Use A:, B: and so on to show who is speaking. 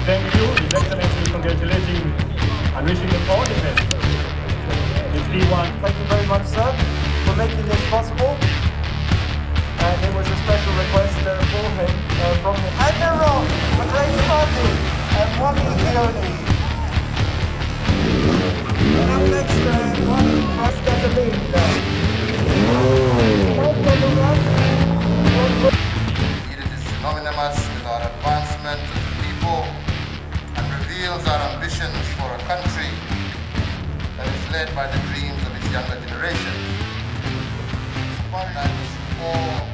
A: Thank you, His Excellency, congratulating and wishing him all the best. It's P1.
B: Thank you very much, sir, for making this possible. And it was a special request for him, from him. And they're off, the great party, and Wami Ione. And up next, Wami first get the lead.
C: It is synonymous with our advancement as a people and reveals our ambitions for a country that is led by the dreams of its younger generation. It's fun that all